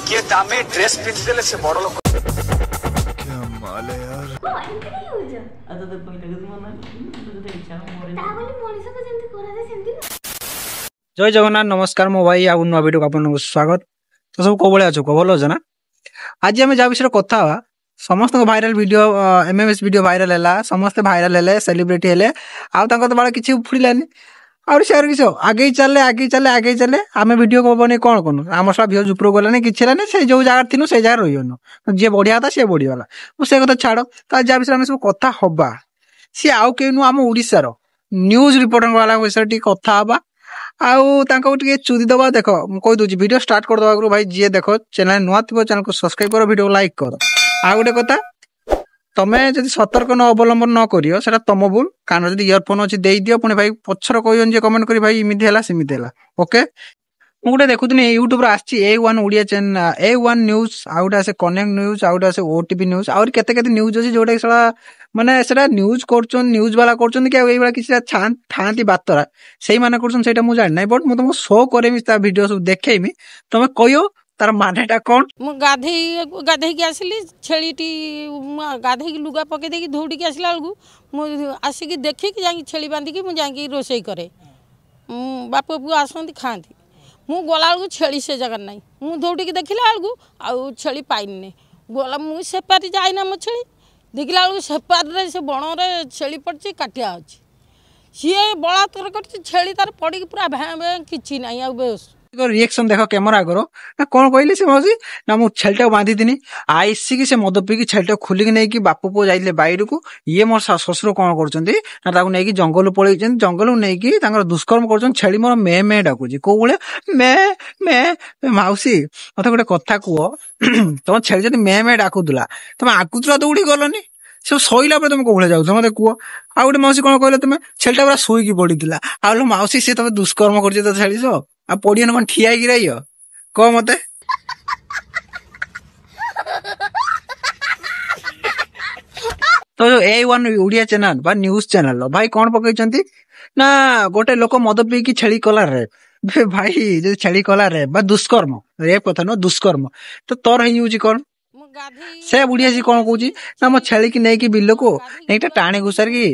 किए दामी ड्रेस पिंधिदेले से बड़ लोक क्या माल है यार जय जगन्नाथ नमस्कार मो भाई आउ नुआ वीडियो को स्वागत तो सब कौ भाया छो भल अच्छे ना आज आम जहाँ विषय कथा हाँ समस्त viral video MMS video viral है समस्ते भाइराल है सेलिब्रिटी है आउ तो बाला किसी उफुड़ानी आउ से किस आगे चले आम वीडियो को बने कौन करूँ आम सब भ्यूज ऊपर गलानी कि से जो जगह थी से जगह रही जी बढ़िया था सी बढ़ीगला से कथा छाड़ तो जहाँ विषय सब कथा हवा सी आउ के नु आम ओडिशार न्यूज रिपोर्टर वाला विषय कथा हवा आउ चुदी दबा देख कही दूसरी वीडियो स्टार्ट कर दवा भाई जी देख चैनल नुआ थी चैनल को सब्सक्राइब कर वीडियो लाइक कर आ गोटे कथा तमें जब सतर्क न अवलंबन न करियो सेटा तुम भूल कान जब इयरफोन अच्छी दे दियो पुणी भाई पछर कह कमेंट कर भाई इमिति है सेमिति है ओके मुझे देखुनी YouTube A1 Odia channel A1 news आ गोटे आसे कनेक्ट न्यूज आ गोटे आसे ओटीवी न्यूज आउर केते केते न्यूज अच्छी जोटा सला माने सेटा न्यूज कर न्यूज वाला कर किसी था बातरा से मैंने कर मुझे जानी बट मुझे तुमको शो करेमी भिडियो सब देखेमी तुम कह तार मानेटा कौन मु गाधे की आसिली छेलीटी गाधे की लुगा पके देकी धौड़ी की आसला बेलू मु आसिकी देखिकी जाकि छेली बांधिकी मु जाकि रोषेई करे बाप पुआ आसती खाती मु गला बेलू छेली से जगह ना मु दौड़ी देखला बेलू आउ छेली पाइनी गला मु सेपारी जाइना मो छेली देखला बेलू सेपारे से बणरे छेली पड़ी काटिया अच्छी सी बलात्कार कर छेली तार पड़ी पूरा भैं भैं कि ना आ बेहोश रिएक्शन देख कैमरा करो ना कौन कहली से मौसी ना मु छेलटा बांधी थी आईसी से मद पी छेलटा खोलिक नहीं बाप पुओ जाइले बाहर को ये मोर ससुर कौन कर जंगल पलि जंगल नहीं दुष्कर्म कर छेली मोर मे मे डाकुची कौ भाया मे मौसी मत गोटे कथा कह तुम छेली जब मे मे डाकुला तुम आगुला दौड़ी गलनी सब सैला तुम कौ भाया जाऊ मत कह आ गोटे मौसी कौन कहले तुम छेलटा पूरा शोक पड़ा आलो मौसी सी तुम दुष्कर्म कर छेली सो आ पड़ियन कौन ठिया रही कह मत तो जो A1 ओडिया चैनल बा न्यूज चैनल भाई कौन पकई ना गोटे लोक मद पी छेली कला रे भाई जो छेली कला रे बा दुष्कर्म रेप कथा न दुष्कर्म तो तोर ही कौन से बुढ़िया सी कौन कौची ना मो छेली की नहीं बिल को नहीं टाणी घुसार की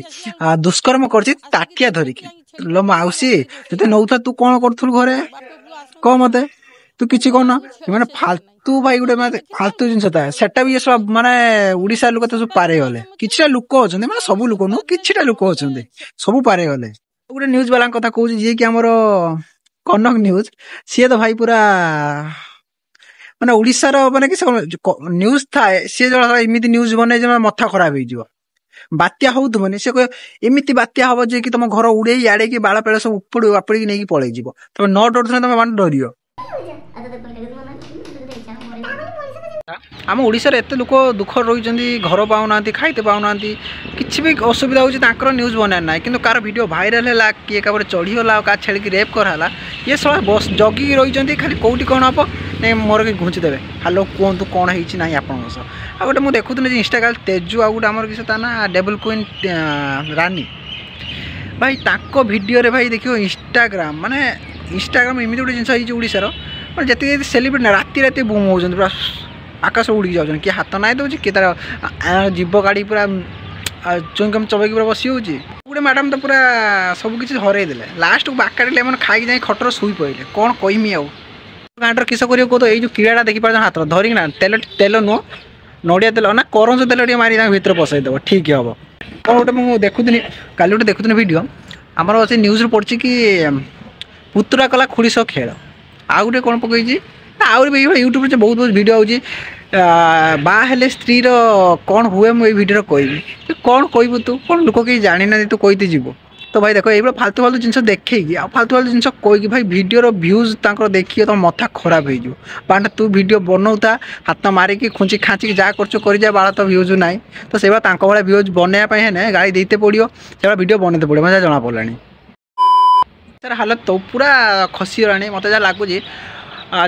दुष्कर्म कर ताकिया धरिकी लो मौसी जो नौ तू कौन करू घरे कह मत तू किसी कौन मैंने फालतू भाई गोटे फालतू जिन सेटा भी सब माने ओडिशा लोक तो सब पारे गले किछिटा लोक अच्छा माने सब लोक नु किछिटा लोक अच्छा सब पारे गले गोटे न्यूज वाला कथा कहूँ जी कि आमर कनक न्यूज सी तो भाई पूरा माने ओडिशार माने कि न्यूज थाए सी जो इमिति न्यूज बने मथा खराब हो बात्या होनी से एमती बात्या हम जे कि तुम घर उड़े याड़े कि बाड़ पेड़ सब उपड़ वापड़ी नहीं पलि तुम न डर तुम मान डर आम ओडिशा रे एते लोक दुख रही घर पाऊना खाइते पाऊना किसी भी असुविधा होकर न्यूज बना ना कि कार भिड भाइराल है किए का चढ़ीगला क्या छेल की रेप कराला ये सब बस जगिकी रही खाली कौटी कौन हम नहीं मोर कि घुंची देवे हालो कहतु कौन होना आप गोटे मुझे देखुनी इंस्टाग्राम तेजु आ गोटे आम किसी ना डेबल क्वीन रानी भाई ताको वीडियो रे भाई देखियो इंस्टाग्राम माने इंस्टाग्राम एमती गोटे जिन ओडिशार जी सेलिब्रिटी राति राति बुम हो पूरा आकाश उड़ी जाऊँ किए हाथ नाई दूसरी किए तार जीव गाड़ी पूरा चुईकम चबैक पूरा बसी हो गोटे मैडम तो पूरा सबकि हरईदे लास्ट को बाकाड़े खाई जाए खटर शुई पड़े कौन कहमी आउ गाँटर किस कर कह तो ये कीड़ा देखी पार हाथ धरिक ना तेल तेल नुह नड़िया तेल ना करंज तेल टे मारी भर पसईदेव ठीक हम कौन गोटे मुझे देखुनी काली गोटे देखुनी वीडियो आमर अच्छे न्यूज पड़ी कि पुतुरा कला खुड़ी सह खेल आउ गोटे कौन पकई आउरी भी यूट्यूब से बहुत बहुत वीडियो आउची बाहेले स्त्री कौन हुए मुझे भिडियो कहबी कौन कहबू तू कौन लोक कहीं जानी ना तू कहते जीव तो भाई देख ये फालतू फालतू जिन देखी आ फालतू फालतू जिन कहीकि भाई भिडियोर भ्यूज देखिए तो मथा खराब हो बांटा तू भिडियो बनाऊता हाथ मारिकी खुंची खाँचिकी जहाँ कर बाड़ा तो भ्यूज ना तो से भाई भ्यूज बनवाई है गाड़ी देते पड़ो से भिडियो बनते पड़ो मत जना पड़ा सर हालत तो पूरा खसीगला मत जहाँ लगुच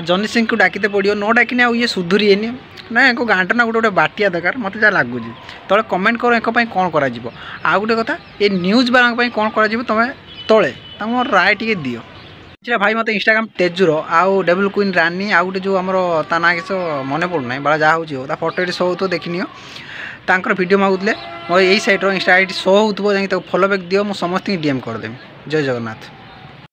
जनी सिंह को डाकते पड़ो न डाकिने ये सुधुरीनी ना एक गाँट ना गोटे गोटे बाटिया दरकार मत जहाँ लगुच तले कमेंट कर एक कौन कर गोटे कथा ये न्यूज वाला कौन कर तुम तले तुम राय टे दियो। ସେଟା ଭାଇ ମୋତେ ଇନଷ୍ଟାଗ୍ରାମ ତେଜୁର ଆଉ ଡେଭିଲ୍ କୁଇନ୍ ରାନୀ ଆଉ ଗୋଟେ ଯେଉଁ ଆମର ତା ନାଁ କିଛି ମନେ ପଡ଼ୁନାହିଁ ବାଳା ଯାହା ହେଉଛି ହଉ ତା ଫଟୋ ଏଠି ଶୋ ହେଉଥିବ ଦେଖିନିଅ ତାଙ୍କର ଭିଡ଼ିଓ ମାଗୁଥିଲେ ମୋର ଏଇ ସାଇଟ୍ର ଇନଷ୍ଟା ଆଇଡି ଶୋ ହେଉଥିବ ଯାଇକି ତାକୁ ଫଲୋ ବ୍ୟାକ୍ ଦିଅ ମୁଁ ସମସ୍ତଙ୍କୁ DM କରିଦେବି ଜୟ ଜଗନ୍ନାଥ।